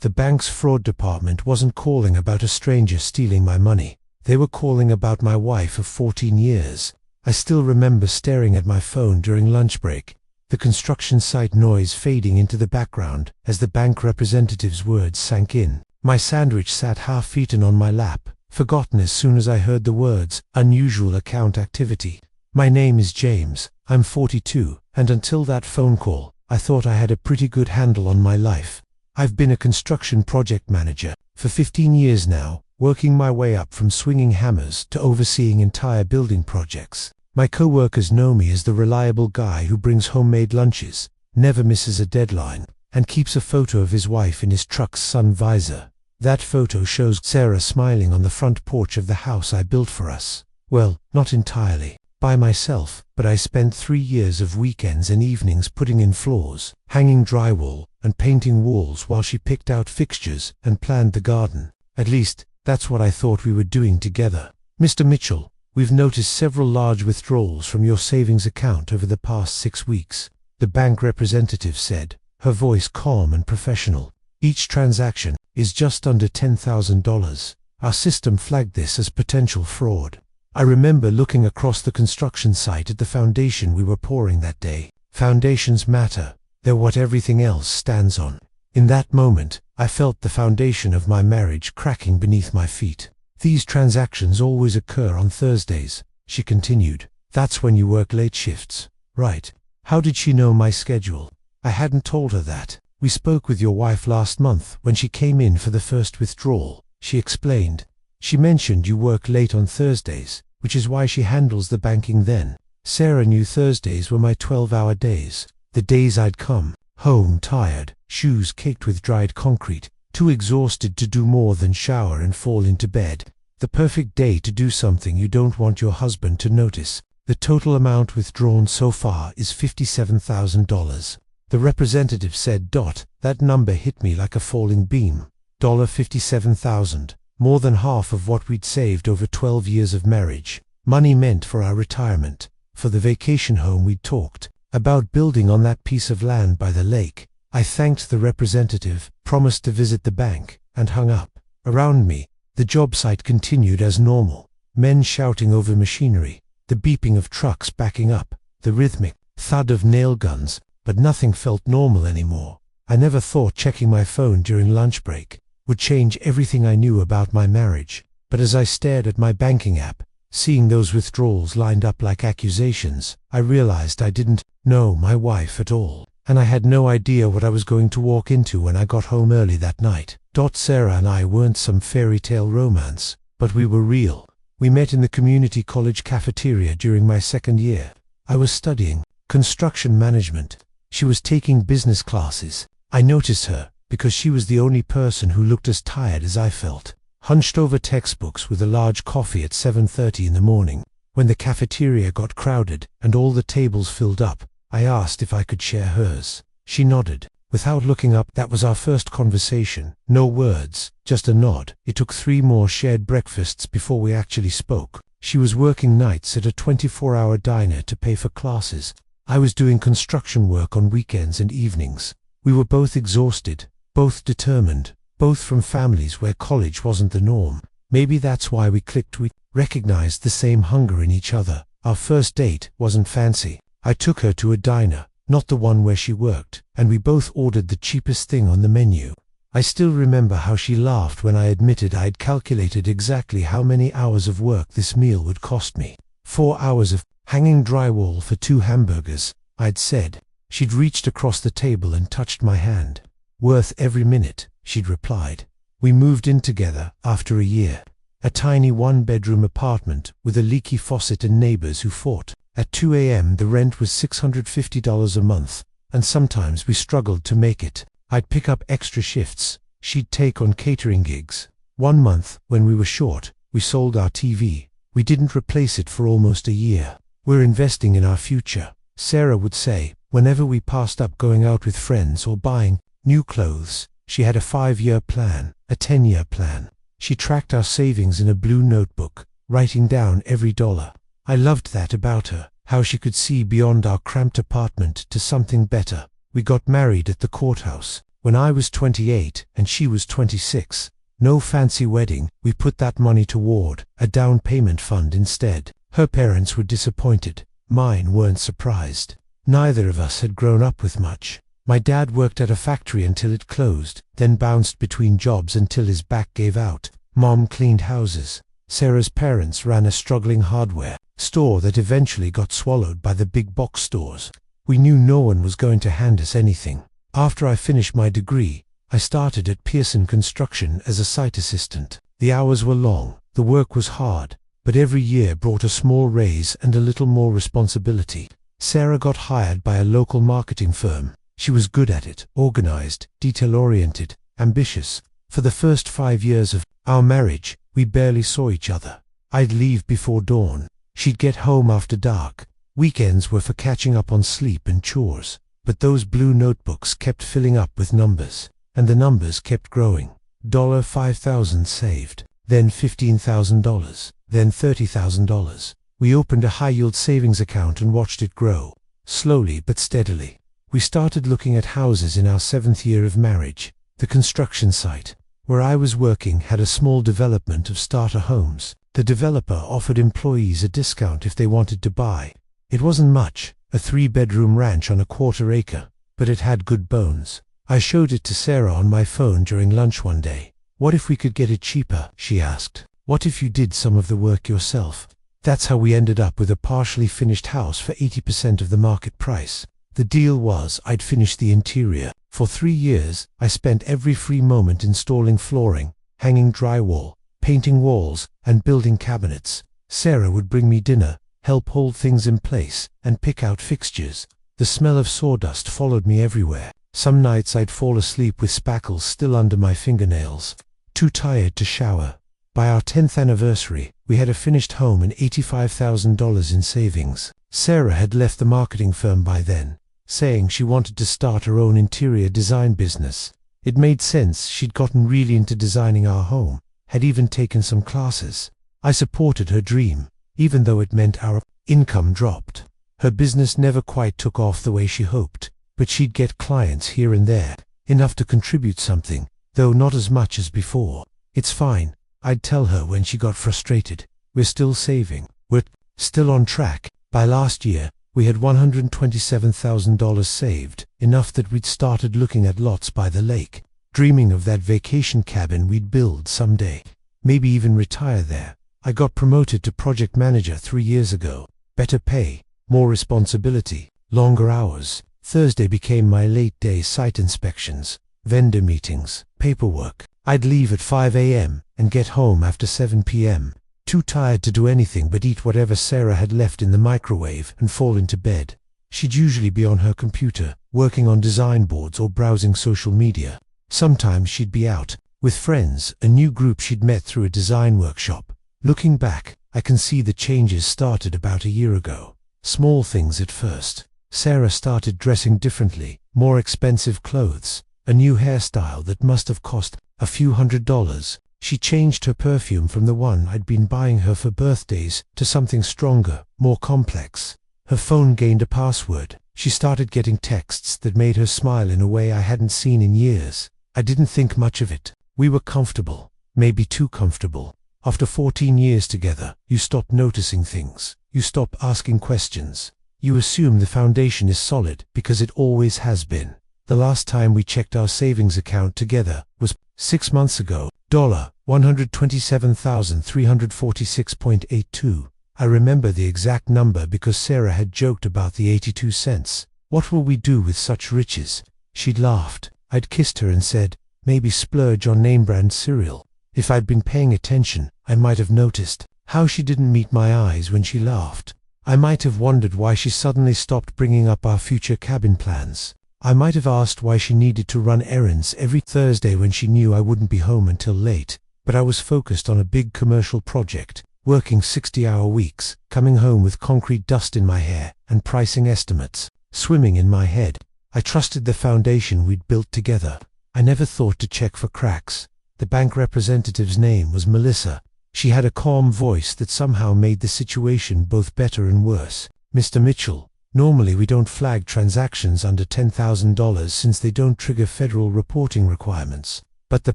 The bank's fraud department wasn't calling about a stranger stealing my money. They were calling about my wife of 14 years. I still remember staring at my phone during lunch break, the construction site noise fading into the background as the bank representative's words sank in. My sandwich sat half-eaten on my lap, forgotten as soon as I heard the words, unusual account activity. My name is James, I'm 42, and until that phone call, I thought I had a pretty good handle on my life. I've been a construction project manager for 15 years now, working my way up from swinging hammers to overseeing entire building projects. My co-workers know me as the reliable guy who brings homemade lunches, never misses a deadline, and keeps a photo of his wife in his truck's sun visor. That photo shows Sarah smiling on the front porch of the house I built for us. Well, not entirely by myself, but I spent 3 years of weekends and evenings putting in floors, hanging drywall, and painting walls while she picked out fixtures and planned the garden. At least, that's what I thought we were doing together. Mr. Mitchell, we've noticed several large withdrawals from your savings account over the past 6 weeks, the bank representative said, her voice calm and professional. Each transaction is just under $10,000. Our system flagged this as potential fraud. I remember looking across the construction site at the foundation we were pouring that day. Foundations matter. They're what everything else stands on. In that moment, I felt the foundation of my marriage cracking beneath my feet. These transactions always occur on Thursdays, she continued. That's when you work late shifts, right? How did she know my schedule? I hadn't told her that. We spoke with your wife last month when she came in for the first withdrawal, she explained. She mentioned you work late on Thursdays, which is why she handles the banking then. Sarah knew Thursdays were my 12-hour days, the days I'd come home tired, shoes caked with dried concrete, too exhausted to do more than shower and fall into bed. The perfect day to do something you don't want your husband to notice. The total amount withdrawn so far is $57,000. The representative said, That number hit me like a falling beam. $57,000, more than half of what we'd saved over 12 years of marriage. Money meant for our retirement, for the vacation home we'd talked about building on that piece of land by the lake. I thanked the representative, promised to visit the bank, and hung up. Around me, the job site continued as normal. Men shouting over machinery, the beeping of trucks backing up, the rhythmic thud of nail guns, but nothing felt normal anymore. I never thought checking my phone during lunch break would change everything I knew about my marriage. But as I stared at my banking app, seeing those withdrawals lined up like accusations, I realized I didn't know my wife at all. And I had no idea what I was going to walk into when I got home early that night. Sarah and I weren't some fairy tale romance, but we were real. We met in the community college cafeteria during my second year. I was studying construction management. She was taking business classes. I noticed her because she was the only person who looked as tired as I felt, hunched over textbooks with a large coffee at 7:30 in the morning. When the cafeteria got crowded and all the tables filled up, I asked if I could share hers. She nodded. Without looking up, that was our first conversation. No words, just a nod. It took 3 more shared breakfasts before we actually spoke. She was working nights at a 24-hour diner to pay for classes. I was doing construction work on weekends and evenings. We were both exhausted, both determined, both from families where college wasn't the norm. Maybe that's why we clicked. We recognized the same hunger in each other. Our first date wasn't fancy. I took her to a diner, not the one where she worked, and we both ordered the cheapest thing on the menu. I still remember how she laughed when I admitted I'd calculated exactly how many hours of work this meal would cost me. 4 hours of hanging drywall for 2 hamburgers, I'd said. She'd reached across the table and touched my hand. Worth every minute, she'd replied. We moved in together after a year. A tiny 1-bedroom apartment with a leaky faucet and neighbors who fought. At 2 a.m. the rent was $650 a month, and sometimes we struggled to make it. I'd pick up extra shifts. She'd take on catering gigs. One month, when we were short, we sold our TV. We didn't replace it for almost a year. We're investing in our future, Sarah would say, whenever we passed up going out with friends or buying new clothes. She had a 5-year plan, a 10-year plan. She tracked our savings in a blue notebook, writing down every dollar. I loved that about her, how she could see beyond our cramped apartment to something better. We got married at the courthouse. When I was 28 and she was 26, no fancy wedding, we put that money toward a down payment fund instead. Her parents were disappointed. Mine weren't surprised. Neither of us had grown up with much. My dad worked at a factory until it closed, then bounced between jobs until his back gave out. Mom cleaned houses. Sarah's parents ran a struggling hardware store that eventually got swallowed by the big box stores. We knew no one was going to hand us anything. After I finished my degree, I started at Pearson Construction as a site assistant. The hours were long, the work was hard, but every year brought a small raise and a little more responsibility. Sarah got hired by a local marketing firm. She was good at it, organized, detail-oriented, ambitious. For the first 5 years of our marriage, we barely saw each other. I'd leave before dawn. She'd get home after dark. Weekends were for catching up on sleep and chores. But those blue notebooks kept filling up with numbers, and the numbers kept growing. $5,000 saved, then $15,000, then $30,000. We opened a high-yield savings account and watched it grow, slowly but steadily. We started looking at houses in our 7th year of marriage. The construction site where I was working had a small development of starter homes. The developer offered employees a discount if they wanted to buy. It wasn't much, a 3-bedroom ranch on a 1/4 acre, but it had good bones. I showed it to Sarah on my phone during lunch one day. "What if we could get it cheaper?" she asked. "What if you did some of the work yourself?" That's how we ended up with a partially finished house for 80% of the market price. The deal was I'd finish the interior. For 3 years, I spent every free moment installing flooring, hanging drywall, painting walls, and building cabinets. Sarah would bring me dinner, help hold things in place, and pick out fixtures. The smell of sawdust followed me everywhere. Some nights I'd fall asleep with spackles still under my fingernails. Too tired to shower. By our 10th anniversary, we had a finished home and $85,000 in savings. Sarah had left the marketing firm by then, saying she wanted to start her own interior design business. It made sense. She'd gotten really into designing our home, had even taken some classes. I supported her dream, even though it meant our income dropped. Her business never quite took off the way she hoped, but she'd get clients here and there, enough to contribute something, though not as much as before. "It's fine," I'd tell her when she got frustrated. "We're still saving. We're still on track." By last year, we had $127,000 saved, enough that we'd started looking at lots by the lake, dreaming of that vacation cabin we'd build someday, maybe even retire there. I got promoted to project manager 3 years ago. Better pay, more responsibility, longer hours. Thursday became my late day site inspections, vendor meetings, paperwork. I'd leave at 5 a.m. and get home after 7 p.m. Too tired to do anything but eat whatever Sarah had left in the microwave and fall into bed. She'd usually be on her computer, working on design boards or browsing social media. Sometimes she'd be out, with friends, a new group she'd met through a design workshop. Looking back, I can see the changes started about a year ago. Small things at first. Sarah started dressing differently, more expensive clothes, a new hairstyle that must have cost a few $100s. She changed her perfume from the one I'd been buying her for birthdays to something stronger, more complex. Her phone gained a password. She started getting texts that made her smile in a way I hadn't seen in years. I didn't think much of it. We were comfortable, maybe too comfortable. After 14 years together, you stop noticing things. You stop asking questions. You assume the foundation is solid because it always has been. The last time we checked our savings account together was 6 months ago. $127,346.82. I remember the exact number because Sarah had joked about the 82 cents. "What will we do with such riches?" She'd laughed. I'd kissed her and said, "Maybe splurge on name-brand cereal." If I'd been paying attention, I might have noticed how she didn't meet my eyes when she laughed. I might have wondered why she suddenly stopped bringing up our future cabin plans. I might have asked why she needed to run errands every Thursday when she knew I wouldn't be home until late. But I was focused on a big commercial project, working 60-hour weeks, coming home with concrete dust in my hair, and pricing estimates swimming in my head. I trusted the foundation we'd built together. I never thought to check for cracks. The bank representative's name was Melissa. She had a calm voice that somehow made the situation both better and worse. "Mr. Mitchell, Normally we don't flag transactions under $10,000 since they don't trigger federal reporting requirements. But the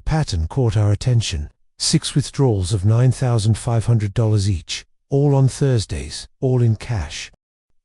pattern caught our attention. 6 withdrawals of $9,500 each, all on Thursdays, all in cash.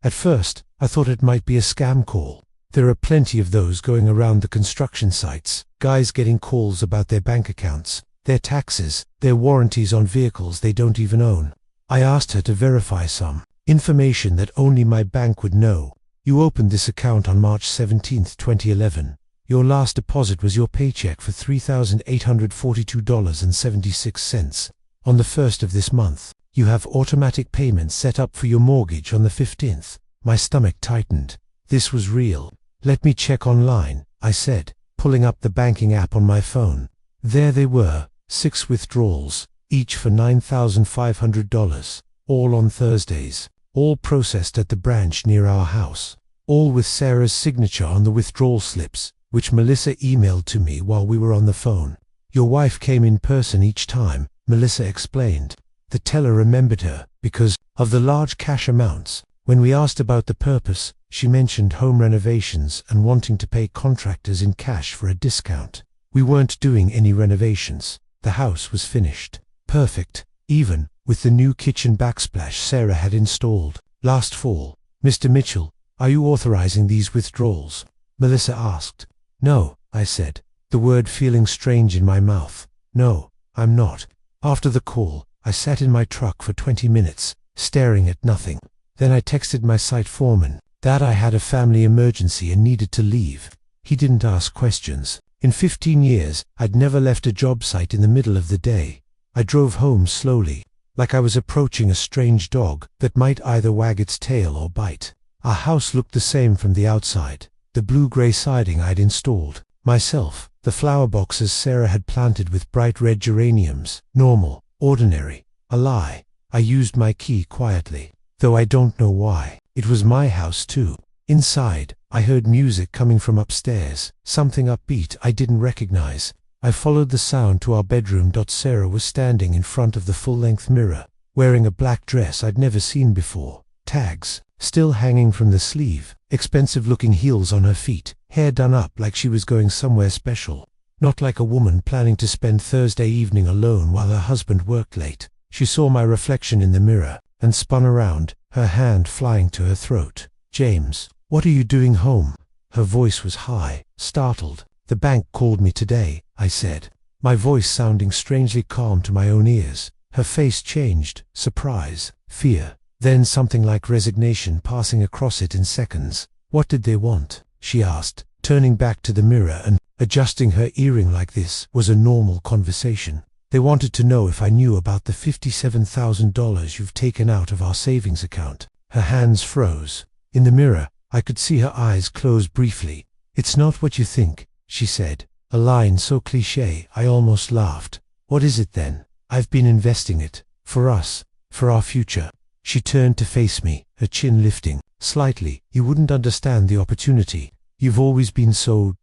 At first, I thought it might be a scam call. There are plenty of those going around the construction sites, guys getting calls about their bank accounts, their taxes, their warranties on vehicles they don't even own. I asked her to verify some information that only my bank would know. You opened this account on March 17, 2011. Your last deposit was your paycheck for $3,842.76. On the 1st of this month, you have automatic payments set up for your mortgage on the 15th. My stomach tightened. This was real. Let me check online, I said, pulling up the banking app on my phone. There they were, 6 withdrawals, each for $9,500, all on Thursdays, all processed at the branch near our house, all with Sarah's signature on the withdrawal slips, which Melissa emailed to me while we were on the phone. Your wife came in person each time, Melissa explained. The teller remembered her because of the large cash amounts. When we asked about the purpose, she mentioned home renovations and wanting to pay contractors in cash for a discount. We weren't doing any renovations. The house was finished. Perfect, even with the new kitchen backsplash Sarah had installed last fall. Mr. Mitchell, are you authorizing these withdrawals? Melissa asked. No, I said, the word feeling strange in my mouth. No, I'm not. After the call, I sat in my truck for 20 minutes, staring at nothing. Then I texted my site foreman that I had a family emergency and needed to leave. He didn't ask questions. In 15 years, I'd never left a job site in the middle of the day. I drove home slowly, like I was approaching a strange dog that might either wag its tail or bite. Our house looked the same from the outside. The blue-gray siding I'd installed myself, the flower boxes Sarah had planted with bright red geraniums, normal, ordinary, a lie. I used my key quietly, though I don't know why. It was my house too. Inside, I heard music coming from upstairs, something upbeat I didn't recognize. I followed the sound to our bedroom. Sarah was standing in front of the full-length mirror, wearing a black dress I'd never seen before, tags still hanging from the sleeve, expensive-looking heels on her feet, hair done up like she was going somewhere special. Not like a woman planning to spend Thursday evening alone while her husband worked late. She saw my reflection in the mirror and spun around, her hand flying to her throat. James, what are you doing home? Her voice was high, startled. The bank called me today, I said, my voice sounding strangely calm to my own ears. Her face changed, surprise, fear, then something like resignation passing across it in seconds. What did they want? She asked, turning back to the mirror and adjusting her earring like this was a normal conversation. They wanted to know if I knew about the $57,000 you've taken out of our savings account. Her hands froze. In the mirror, I could see her eyes close briefly. It's not what you think, she said, a line so cliché I almost laughed. What is it then? I've been investing it. For us. For our future. She turned to face me, her chin lifting slightly. You wouldn't understand the opportunity. You've always been so ...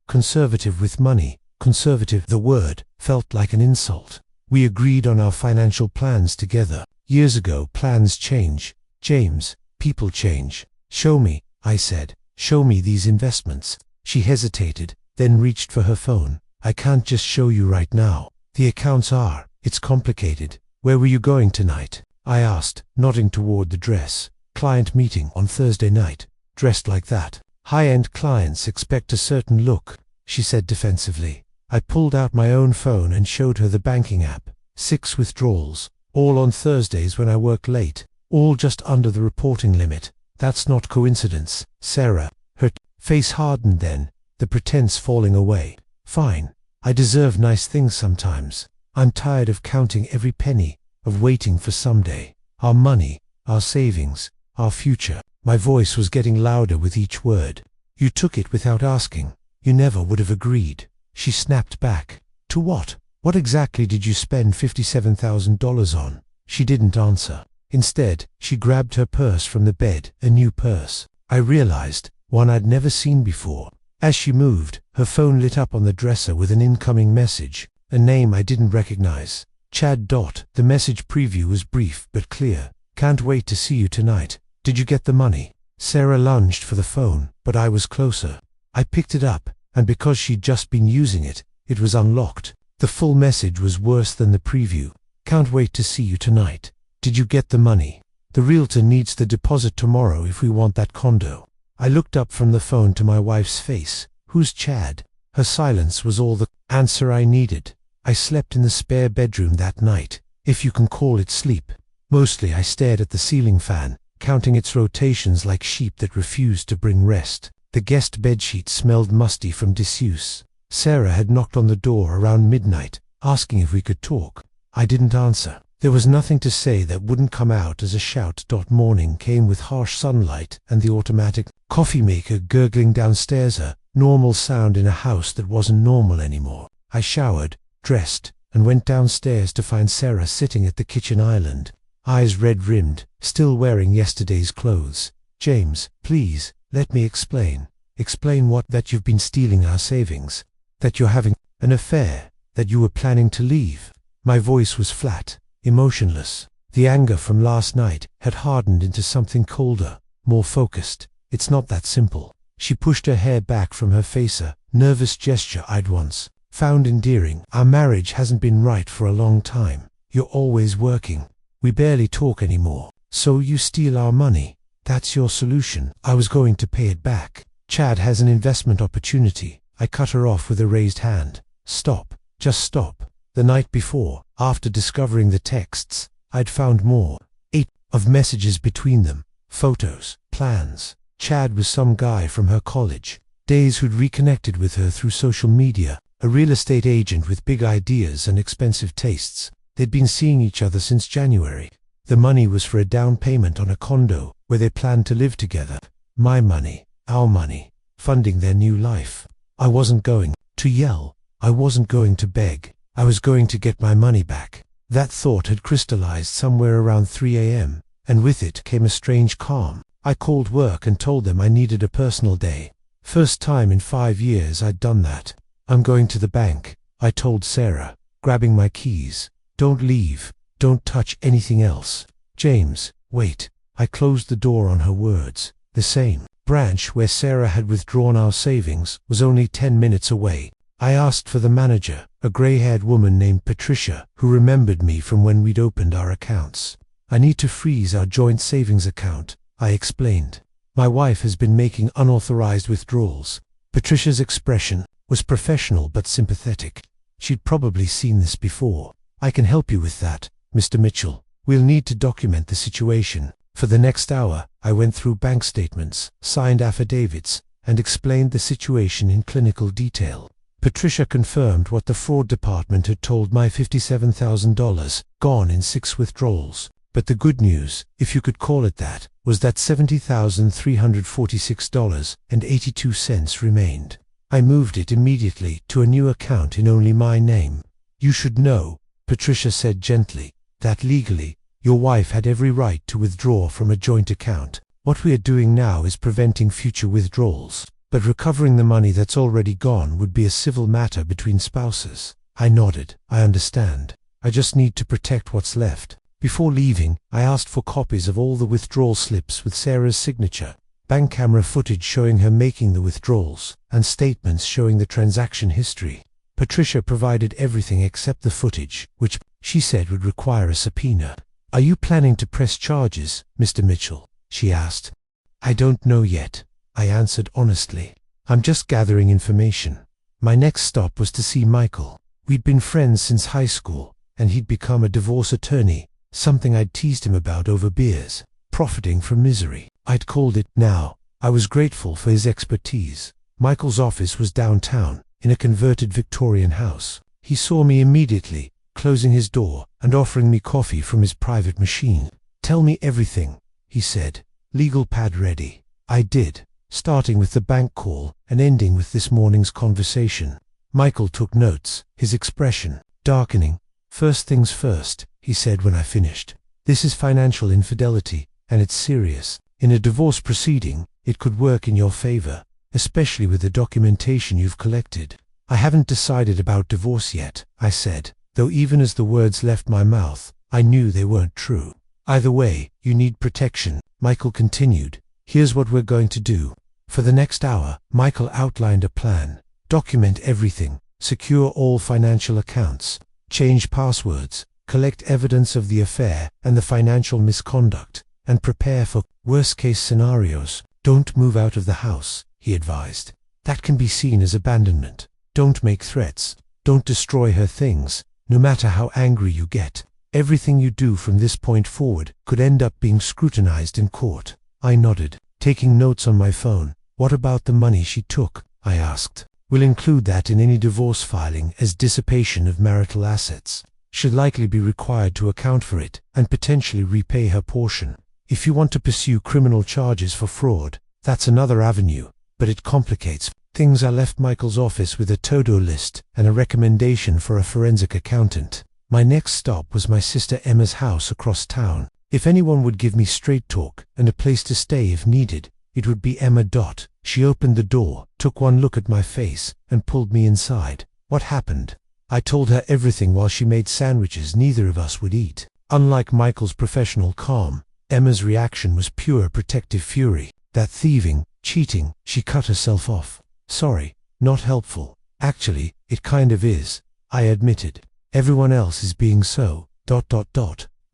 conservative with money. Conservative, the word, felt like an insult. We agreed on our financial plans together. Years ago, plans change. James, people change. Show me, I said. Show me these investments. She hesitated, then reached for her phone. I can't just show you right now. The accounts are. It's complicated. Where were you going tonight? I asked, nodding toward the dress. Client meeting on Thursday night. Dressed like that. High-end clients expect a certain look, she said defensively. I pulled out my own phone and showed her the banking app. 6 withdrawals, all on Thursdays when I work late, all just under the reporting limit. That's not coincidence, Sarah. Her face hardened then, the pretense falling away. Fine. I deserve nice things sometimes. I'm tired of counting every penny, of waiting for someday. Our money, our savings, our future. My voice was getting louder with each word. You took it without asking. You never would have agreed. She snapped back. To what? What exactly did you spend $57,000 on? She didn't answer. Instead, she grabbed her purse from the bed, a new purse. I realized, one I'd never seen before. As she moved, her phone lit up on the dresser with an incoming message, a name I didn't recognize. Chad. The message preview was brief but clear. Can't wait to see you tonight. Did you get the money? Sarah lunged for the phone, but I was closer. I picked it up, and because she'd just been using it, it was unlocked. The full message was worse than the preview. Can't wait to see you tonight. Did you get the money? The realtor needs the deposit tomorrow if we want that condo. I looked up from the phone to my wife's face. Who's Chad? Her silence was all the answer I needed. I slept in the spare bedroom that night, if you can call it sleep. Mostly I stared at the ceiling fan, counting its rotations like sheep that refused to bring rest. The guest bedsheet smelled musty from disuse. Sarah had knocked on the door around midnight, asking if we could talk. I didn't answer. There was nothing to say that wouldn't come out as a shout. Morning came with harsh sunlight and the automatic coffee maker gurgling downstairs, a normal sound in a house that wasn't normal anymore. I showered, dressed, and went downstairs to find Sarah sitting at the kitchen island, eyes red-rimmed, still wearing yesterday's clothes. James, please, let me explain. Explain what? That you've been stealing our savings. That you're having an affair. That you were planning to leave. My voice was flat, emotionless. The anger from last night had hardened into something colder, more focused. It's not that simple. She pushed her hair back from her face, a nervous gesture I'd once found endearing. Our marriage hasn't been right for a long time. You're always working. We barely talk anymore. So you steal our money. That's your solution. I was going to pay it back. Chad has an investment opportunity. I cut her off with a raised hand. Stop. Just stop. The night before, after discovering the texts, I'd found more. 8 of messages between them. Photos, plans. Chad was some guy from her college days who'd reconnected with her through social media, a real estate agent with big ideas and expensive tastes. They'd been seeing each other since January. The money was for a down payment on a condo where they planned to live together. My money, our money, funding their new life. I wasn't going to yell. I wasn't going to beg. I was going to get my money back. That thought had crystallized somewhere around 3 a.m., and with it came a strange calm. I called work and told them I needed a personal day. First time in 5 years I'd done that. I'm going to the bank, I told Sarah, grabbing my keys. Don't leave. Don't touch anything else. James, wait. I closed the door on her words. The same branch where Sarah had withdrawn our savings was only 10 minutes away. I asked for the manager, a grey-haired woman named Patricia, who remembered me from when we'd opened our accounts. I need to freeze our joint savings account, I explained. My wife has been making unauthorized withdrawals. Patricia's expression was professional but sympathetic. She'd probably seen this before. I can help you with that, Mr. Mitchell. We'll need to document the situation. For the next hour, I went through bank statements, signed affidavits, and explained the situation in clinical detail. Patricia confirmed what the fraud department had told my $57,000, gone in 6 withdrawals. But the good news, if you could call it that, was that $70,346.82 remained. I moved it immediately to a new account in only my name. You should know, Patricia said gently, that legally, your wife had every right to withdraw from a joint account. What we are doing now is preventing future withdrawals. But recovering the money that's already gone would be a civil matter between spouses. I nodded. I understand. I just need to protect what's left. Before leaving, I asked for copies of all the withdrawal slips with Sarah's signature, bank camera footage showing her making the withdrawals, and statements showing the transaction history. Patricia provided everything except the footage, which, she said, would require a subpoena. Are you planning to press charges, Mr. Mitchell? She asked. I don't know yet, I answered honestly. I'm just gathering information. My next stop was to see Michael. We'd been friends since high school, and he'd become a divorce attorney, something I'd teased him about over beers, profiting from misery. I'd called it now. I was grateful for his expertise. Michael's office was downtown, in a converted Victorian house. He saw me immediately, closing his door and offering me coffee from his private machine. Tell me everything, he said. Legal pad ready. I did, starting with the bank call and ending with this morning's conversation. Michael took notes, his expression darkening. First things first, he said when I finished. This is financial infidelity, and it's serious. In a divorce proceeding, it could work in your favor, especially with the documentation you've collected. I haven't decided about divorce yet, I said, though even as the words left my mouth, I knew they weren't true. Either way, you need protection, Michael continued, Here's what we're going to do. For the next hour, Michael outlined a plan. Document everything, secure all financial accounts, change passwords, collect evidence of the affair and the financial misconduct, and prepare for worst-case scenarios. Don't move out of the house, he advised. That can be seen as abandonment. Don't make threats. Don't destroy her things, no matter how angry you get. Everything you do from this point forward could end up being scrutinized in court. I nodded, taking notes on my phone. What about the money she took? I asked. We'll include that in any divorce filing as dissipation of marital assets. She'll likely be required to account for it and potentially repay her portion. If you want to pursue criminal charges for fraud, that's another avenue, but it complicates things. I left Michael's office with a to-do list and a recommendation for a forensic accountant. My next stop was my sister Emma's house across town. If anyone would give me straight talk and a place to stay if needed, it would be Emma. She opened the door, took one look at my face, and pulled me inside. What happened? I told her everything while she made sandwiches neither of us would eat. Unlike Michael's professional calm, Emma's reaction was pure protective fury. That thieving, cheating, she cut herself off. Sorry, not helpful. Actually, it kind of is, I admitted. Everyone else is being so,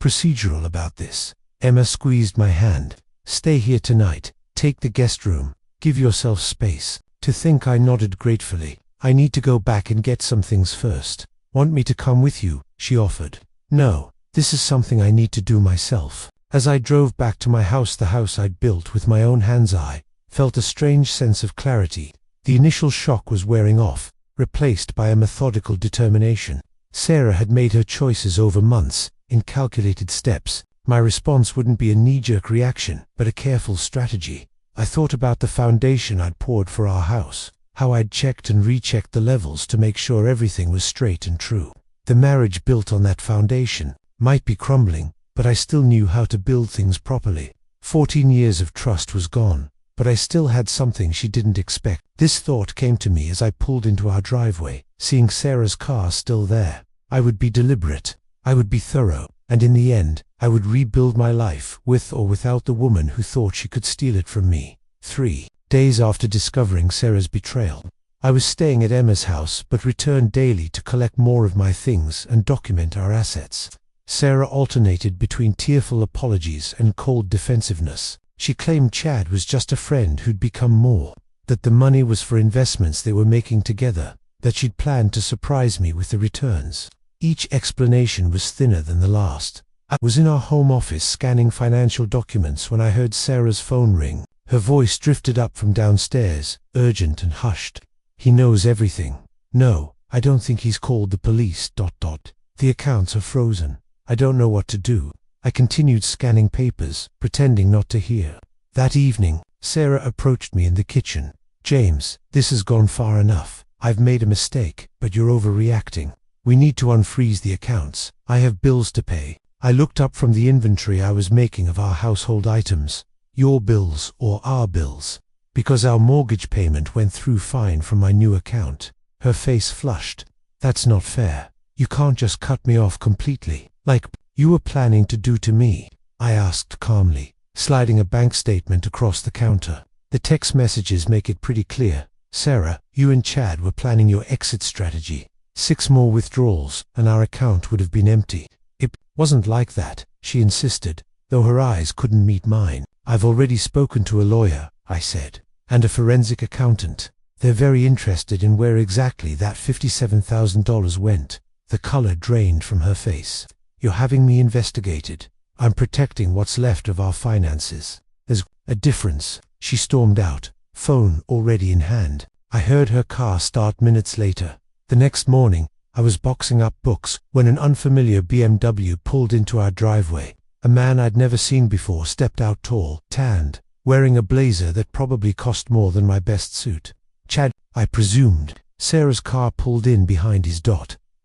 procedural about this. Emma squeezed my hand. Stay here tonight. Take the guest room. Give yourself space. To think I nodded gratefully. I need to go back and get some things first. Want me to come with you? She offered. No, this is something I need to do myself. As I drove back to my house, the house I'd built with my own hands, I felt a strange sense of clarity. The initial shock was wearing off, replaced by a methodical determination. Sarah had made her choices over months, in calculated steps. My response wouldn't be a knee-jerk reaction, but a careful strategy. I thought about the foundation I'd poured for our house, how I'd checked and rechecked the levels to make sure everything was straight and true. The marriage built on that foundation might be crumbling, but I still knew how to build things properly. 14 years of trust was gone, but I still had something she didn't expect. This thought came to me as I pulled into our driveway, seeing Sarah's car still there. I would be deliberate, I would be thorough, and in the end, I would rebuild my life, with or without the woman who thought she could steal it from me. 3 days after discovering Sarah's betrayal, I was staying at Emma's house but returned daily to collect more of my things and document our assets. Sarah alternated between tearful apologies and cold defensiveness. She claimed Chad was just a friend who'd become more, that the money was for investments they were making together, that she'd planned to surprise me with the returns. Each explanation was thinner than the last. I was in our home office scanning financial documents when I heard Sarah's phone ring. Her voice drifted up from downstairs, urgent and hushed. He knows everything. No, I don't think he's called the police. The accounts are frozen. I don't know what to do. I continued scanning papers, pretending not to hear. That evening, Sarah approached me in the kitchen. James, this has gone far enough. I've made a mistake, but you're overreacting. We need to unfreeze the accounts. I have bills to pay. I looked up from the inventory I was making of our household items. Your bills or our bills? Because our mortgage payment went through fine from my new account. Her face flushed. That's not fair. You can't just cut me off completely, like you were planning to do to me, I asked calmly, sliding a bank statement across the counter. The text messages make it pretty clear. Sarah, you and Chad were planning your exit strategy. 6 more withdrawals, and our account would have been empty. It wasn't like that, she insisted, though her eyes couldn't meet mine. I've already spoken to a lawyer, I said, and a forensic accountant. They're very interested in where exactly that $57,000 went. The color drained from her face. You're having me investigated. I'm protecting what's left of our finances. There's a difference. She stormed out, phone already in hand. I heard her car start minutes later. The next morning, I was boxing up books when an unfamiliar BMW pulled into our driveway. A man I'd never seen before stepped out, tall, tanned, wearing a blazer that probably cost more than my best suit. Chad, I presumed. Sarah's car pulled in behind his.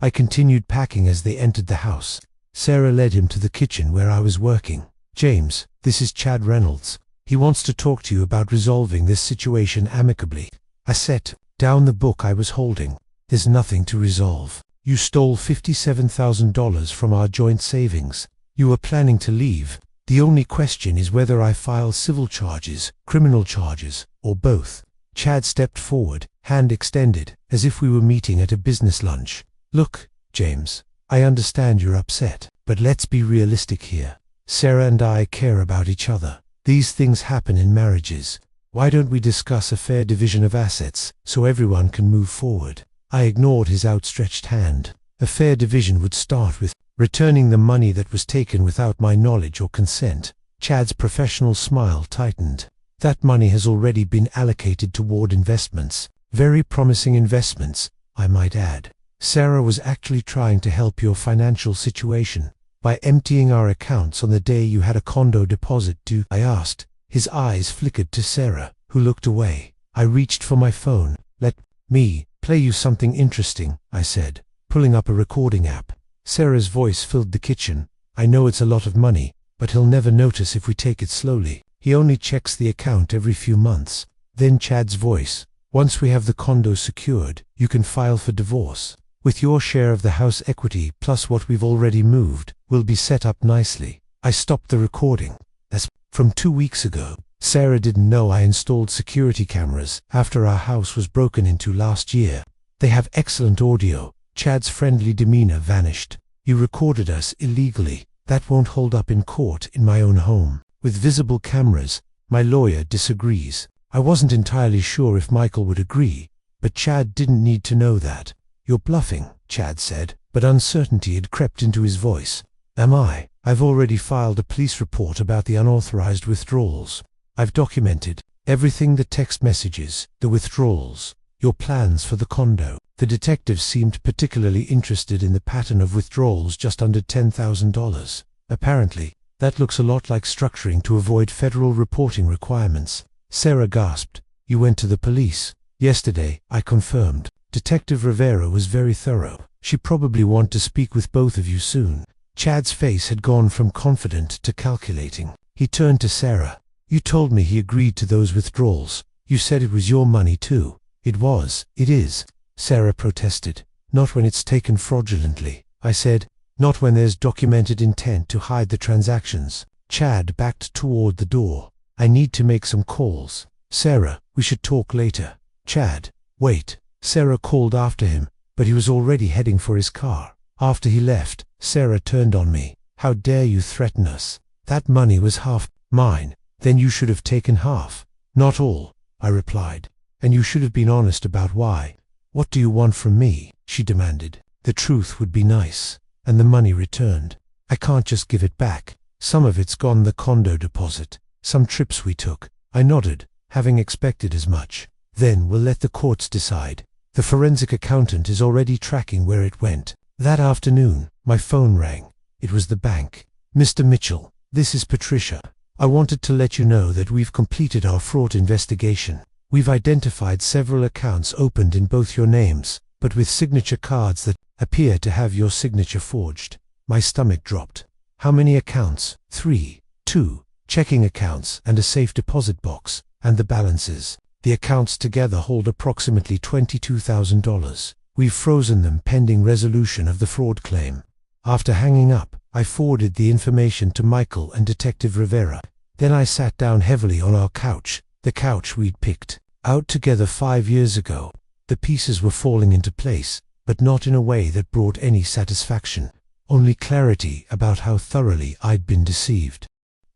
I continued packing as they entered the house. Sarah led him to the kitchen where I was working. James, this is Chad Reynolds. He wants to talk to you about resolving this situation amicably. I set down the book I was holding. There's nothing to resolve. You stole $57,000 from our joint savings. You were planning to leave, The only question is whether I file civil charges, criminal charges, or both." Chad stepped forward, hand extended, as if we were meeting at a business lunch. "Look, James, I understand you're upset, but let's be realistic here. Sarah and I care about each other. These things happen in marriages. Why don't we discuss a fair division of assets so everyone can move forward?" I ignored his outstretched hand. A fair division would start with returning the money that was taken without my knowledge or consent. Chad's professional smile tightened. "That money has already been allocated toward investments. Very promising investments, I might add. Sarah was actually trying to help your financial situation by emptying our accounts on the day you had a condo deposit due," I asked. His eyes flickered to Sarah, who looked away. I reached for my phone. "Let me play you something interesting," I said, pulling up a recording app. Sarah's voice filled the kitchen. "I know it's a lot of money, but he'll never notice if we take it slowly. He only checks the account every few months." Then Chad's voice. "Once we have the condo secured, you can file for divorce. With your share of the house equity plus what we've already moved, we'll be set up nicely." I stopped the recording. "That's from 2 weeks ago. Sarah didn't know I installed security cameras after our house was broken into last year. They have excellent audio." Chad's friendly demeanor vanished. "You recorded us illegally. That won't hold up in court in my own home. With visible cameras, my lawyer disagrees." I wasn't entirely sure if Michael would agree, but Chad didn't need to know that. "You're bluffing," Chad said, but uncertainty had crept into his voice. "Am I? I've already filed a police report about the unauthorized withdrawals. I've documented everything: the text messages, the withdrawals, your plans for the condo." The detective seemed particularly interested in the pattern of withdrawals just under $10,000. "Apparently, that looks a lot like structuring to avoid federal reporting requirements." Sarah gasped. "You went to the police?" "Yesterday," I confirmed. "Detective Rivera was very thorough. She probably want to speak with both of you soon." Chad's face had gone from confident to calculating. He turned to Sarah. "You told me he agreed to those withdrawals. You said it was your money too." "It was. It is," Sarah protested. "Not when it's taken fraudulently." I said. "Not when there's documented intent to hide the transactions." Chad backed toward the door. "I need to make some calls. Sarah, we should talk later." "Chad, wait." Sarah called after him, but he was already heading for his car. After he left, Sarah turned on me. "How dare you threaten us? That money was half mine. Then you should have taken half." "Not all," I replied. "And you should have been honest about why." "What do you want from me?" she demanded. "The truth would be nice. And the money returned. I can't just give it back. Some of it's gone the condo deposit. Some trips we took." I nodded, having expected as much. "Then we'll let the courts decide. The forensic accountant is already tracking where it went." That afternoon, my phone rang. It was the bank. "Mr. Mitchell, this is Patricia. I wanted to let you know that we've completed our fraud investigation. We've identified several accounts opened in both your names, but with signature cards that appear to have your signature forged." My stomach dropped. "How many accounts?" "3. 2 checking accounts and a safe deposit box, and the balances. The accounts together hold approximately $22,000. We've frozen them pending resolution of the fraud claim." After hanging up, I forwarded the information to Michael and Detective Rivera. Then I sat down heavily on our couch, the couch we'd picked out together 5 years ago. The pieces were falling into place, but not in a way that brought any satisfaction, only clarity about how thoroughly I'd been deceived.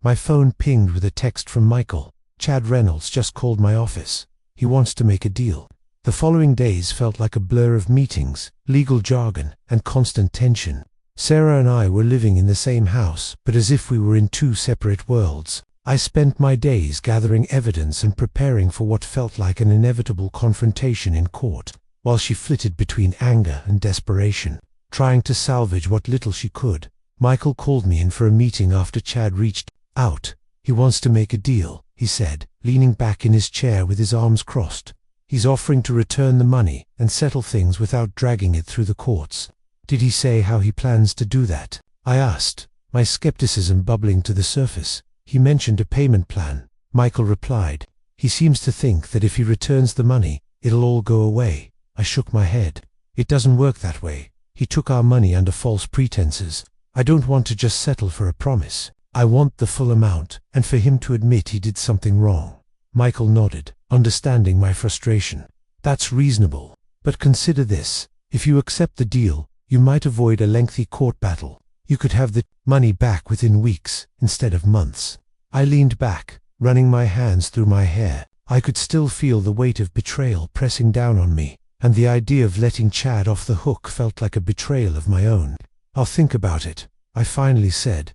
My phone pinged with a text from Michael. "Chad Reynolds just called my office. He wants to make a deal." The following days felt like a blur of meetings, legal jargon, and constant tension. Sarah and I were living in the same house, but as if we were in 2 separate worlds. I spent my days gathering evidence and preparing for what felt like an inevitable confrontation in court, while she flitted between anger and desperation, trying to salvage what little she could. Michael called me in for a meeting after Chad reached out. "He wants to make a deal," he said, leaning back in his chair with his arms crossed. "He's offering to return the money and settle things without dragging it through the courts." "Did he say how he plans to do that?" I asked, my skepticism bubbling to the surface. "He mentioned a payment plan," Michael replied. "He seems to think that if he returns the money, it'll all go away." I shook my head. "It doesn't work that way. He took our money under false pretenses. I don't want to just settle for a promise. I want the full amount, and for him to admit he did something wrong. Michael nodded, understanding my frustration. That's reasonable. But consider this. If you accept the deal, you might avoid a lengthy court battle. You could have the money back within weeks, instead of months. I leaned back, running my hands through my hair. I could still feel the weight of betrayal pressing down on me, and the idea of letting Chad off the hook felt like a betrayal of my own. I'll think about it, I finally said.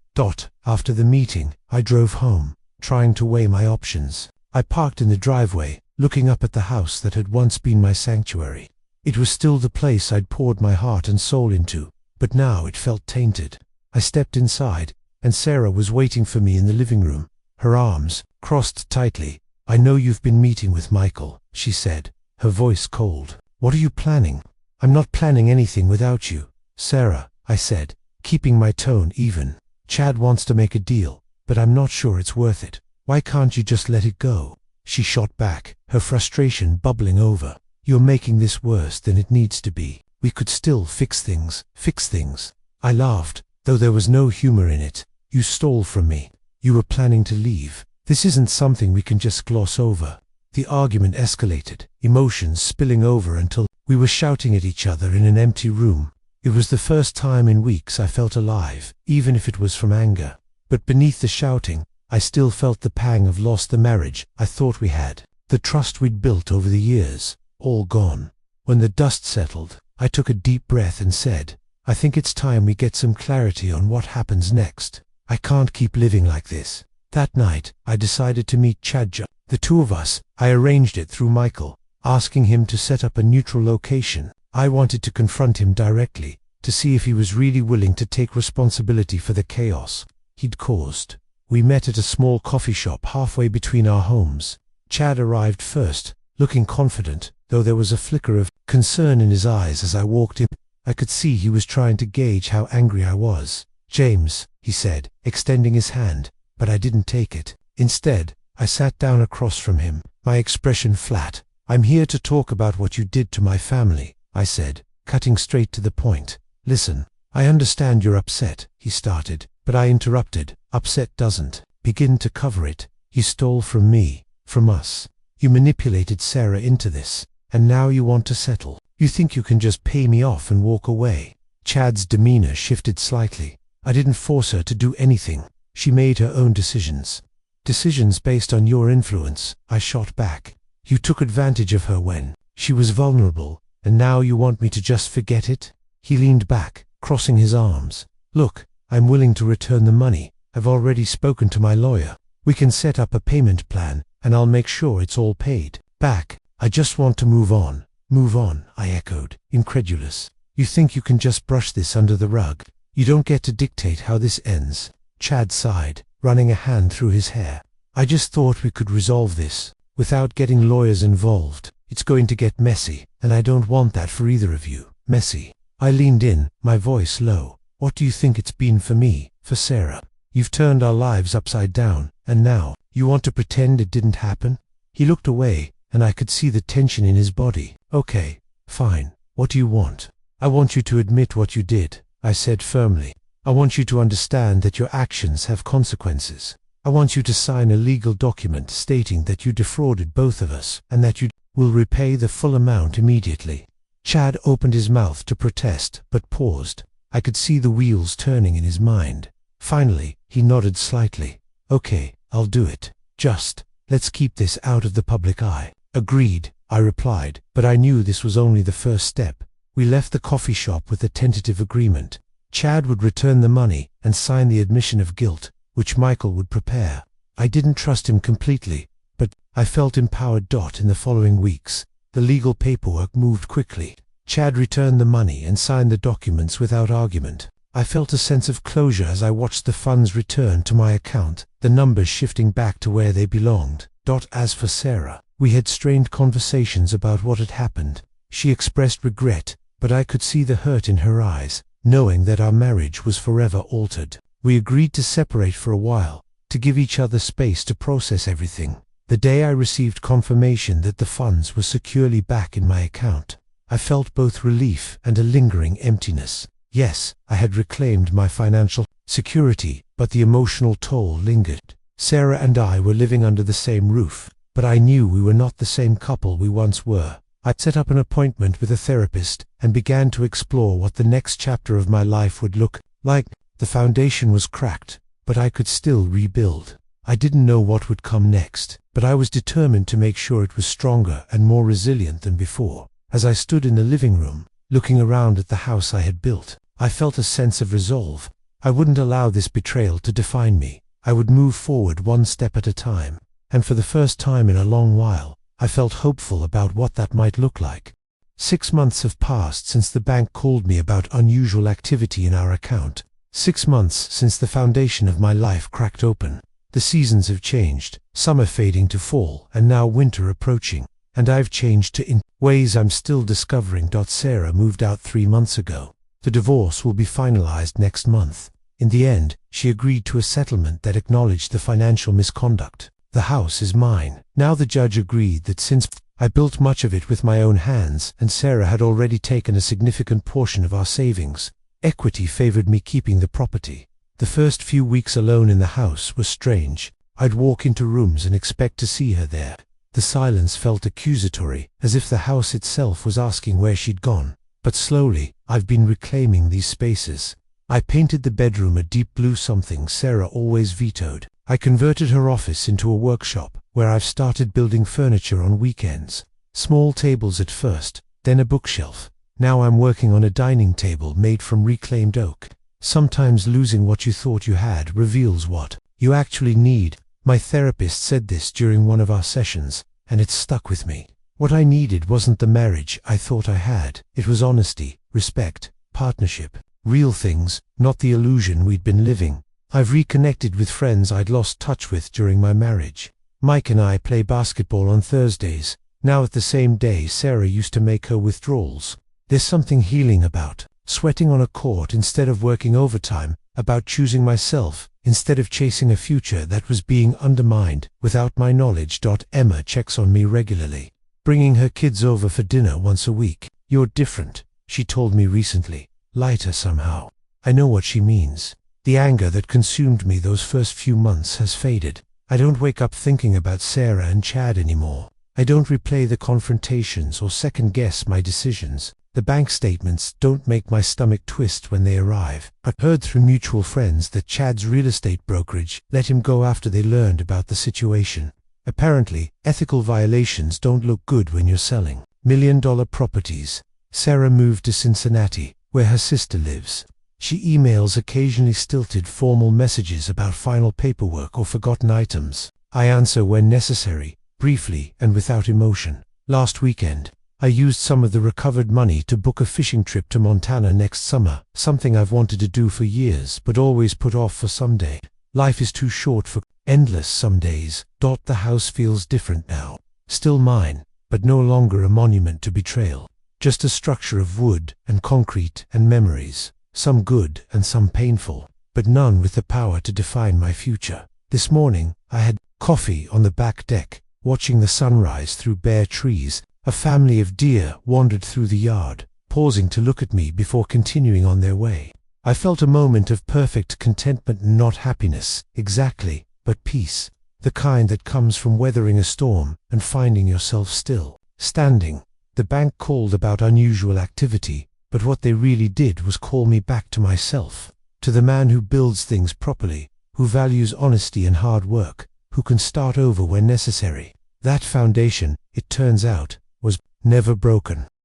After the meeting, I drove home, trying to weigh my options. I parked in the driveway, looking up at the house that had once been my sanctuary. It was still the place I'd poured my heart and soul into, but now it felt tainted. I stepped inside, and Sarah was waiting for me in the living room, her arms crossed tightly. I know you've been meeting with Michael, she said, her voice cold. What are you planning? I'm not planning anything without you, Sarah, I said, keeping my tone even. Chad wants to make a deal, but I'm not sure it's worth it. Why can't you just let it go? She shot back, her frustration bubbling over. You're making this worse than it needs to be. We could still fix things. I laughed, though there was no humor in it. You stole from me. You were planning to leave. This isn't something we can just gloss over. The argument escalated, emotions spilling over until we were shouting at each other in an empty room. It was the first time in weeks I felt alive, even if it was from anger. But beneath the shouting, I still felt the pang of lost the marriage I thought we had. The trust we'd built over the years, all gone. When the dust settled, I took a deep breath and said, I think it's time we get some clarity on what happens next. I can't keep living like this. That night, I decided to meet Chad. The two of us, I arranged it through Michael, asking him to set up a neutral location. I wanted to confront him directly, to see if he was really willing to take responsibility for the chaos he'd caused. We met at a small coffee shop halfway between our homes. Chad arrived first, looking confident, though there was a flicker of concern in his eyes as I walked in. I could see he was trying to gauge how angry I was. James, he said, extending his hand, but I didn't take it. Instead, I sat down across from him, my expression flat. I'm here to talk about what you did to my family, I said, cutting straight to the point. Listen, I understand you're upset, he started, but I interrupted. Upset doesn't begin to cover it. You stole from me, from us. You manipulated Sarah into this, and now you want to settle. You think you can just pay me off and walk away. Chad's demeanor shifted slightly. I didn't force her to do anything. She made her own decisions. Decisions based on your influence, I shot back. You took advantage of her when she was vulnerable, and now you want me to just forget it? He leaned back, crossing his arms. Look, I'm willing to return the money. I've already spoken to my lawyer. We can set up a payment plan, and I'll make sure it's all paid back. I just want to move on. Move on, I echoed, incredulous. You think you can just brush this under the rug? You don't get to dictate how this ends. Chad sighed, running a hand through his hair. I just thought we could resolve this without getting lawyers involved. It's going to get messy, and I don't want that for either of you. Messy. I leaned in, my voice low. What do you think it's been for me, for Sarah? You've turned our lives upside down, and now, you want to pretend it didn't happen? He looked away, and I could see the tension in his body. Okay, fine. What do you want? I want you to admit what you did, I said firmly. I want you to understand that your actions have consequences. I want you to sign a legal document stating that you defrauded both of us, and that you will repay the full amount immediately. Chad opened his mouth to protest, but paused. I could see the wheels turning in his mind. Finally, he nodded slightly. Okay, I'll do it. Just, let's keep this out of the public eye. Agreed, I replied, but I knew this was only the first step. We left the coffee shop with a tentative agreement. Chad would return the money and sign the admission of guilt, which Michael would prepare. I didn't trust him completely, but I felt empowered. In the following weeks, the legal paperwork moved quickly. Chad returned the money and signed the documents without argument. I felt a sense of closure as I watched the funds return to my account, the numbers shifting back to where they belonged. As for Sarah, we had strained conversations about what had happened. She expressed regret, but I could see the hurt in her eyes, knowing that our marriage was forever altered. We agreed to separate for a while, to give each other space to process everything. The day I received confirmation that the funds were securely back in my account, I felt both relief and a lingering emptiness. Yes, I had reclaimed my financial security, but the emotional toll lingered. Sarah and I were living under the same roof, but I knew we were not the same couple we once were. I set up an appointment with a therapist and began to explore what the next chapter of my life would look like. The foundation was cracked, but I could still rebuild. I didn't know what would come next, but I was determined to make sure it was stronger and more resilient than before. As I stood in the living room, looking around at the house I had built, I felt a sense of resolve. I wouldn't allow this betrayal to define me. I would move forward one step at a time, and for the first time in a long while, I felt hopeful about what that might look like. 6 months have passed since the bank called me about unusual activity in our account. 6 months since the foundation of my life cracked open. The seasons have changed, summer fading to fall, and now winter approaching. And I've changed in ways I'm still discovering. Sarah moved out 3 months ago. The divorce will be finalized next month. In the end, she agreed to a settlement that acknowledged the financial misconduct. The house is mine. Now the judge agreed that since I built much of it with my own hands and Sarah had already taken a significant portion of our savings, equity favored me keeping the property. The first few weeks alone in the house was strange. I'd walk into rooms and expect to see her there. The silence felt accusatory, as if the house itself was asking where she'd gone. But slowly, I've been reclaiming these spaces. I painted the bedroom a deep blue, something Sarah always vetoed. I converted her office into a workshop, where I've started building furniture on weekends. Small tables at first, then a bookshelf. Now I'm working on a dining table made from reclaimed oak. Sometimes losing what you thought you had reveals what you actually need. My therapist said this during one of our sessions, and it stuck with me. What I needed wasn't the marriage I thought I had. It was honesty, respect, partnership. Real things, not the illusion we'd been living. I've reconnected with friends I'd lost touch with during my marriage. Mike and I play basketball on Thursdays. Now at the same day Sarah used to make her withdrawals. There's something healing about sweating on a court instead of working overtime, about choosing myself instead of chasing a future that was being undermined without my knowledge. Emma checks on me regularly, bringing her kids over for dinner once a week. You're different, she told me recently, lighter somehow. I know what she means. The anger that consumed me those first few months has faded. I don't wake up thinking about Sarah and Chad anymore. I don't replay the confrontations or second-guess my decisions. The bank statements don't make my stomach twist when they arrive. I've heard through mutual friends that Chad's real estate brokerage let him go after they learned about the situation. Apparently, ethical violations don't look good when you're selling million-dollar properties. Sarah moved to Cincinnati, where her sister lives. She emails occasionally stilted formal messages about final paperwork or forgotten items. I answer when necessary, briefly and without emotion. Last weekend, I used some of the recovered money to book a fishing trip to Montana next summer, something I've wanted to do for years but always put off for someday. Life is too short for endless somedays. The house feels different now. Still mine, but no longer a monument to betrayal. Just a structure of wood and concrete and memories, some good and some painful, but none with the power to define my future. This morning, I had coffee on the back deck, watching the sunrise through bare trees. A family of deer wandered through the yard, pausing to look at me before continuing on their way. I felt a moment of perfect contentment, not happiness, exactly, but peace, the kind that comes from weathering a storm and finding yourself still standing. The bank called about unusual activity, but what they really did was call me back to myself, to the man who builds things properly, who values honesty and hard work, who can start over when necessary. That foundation, it turns out, was never broken.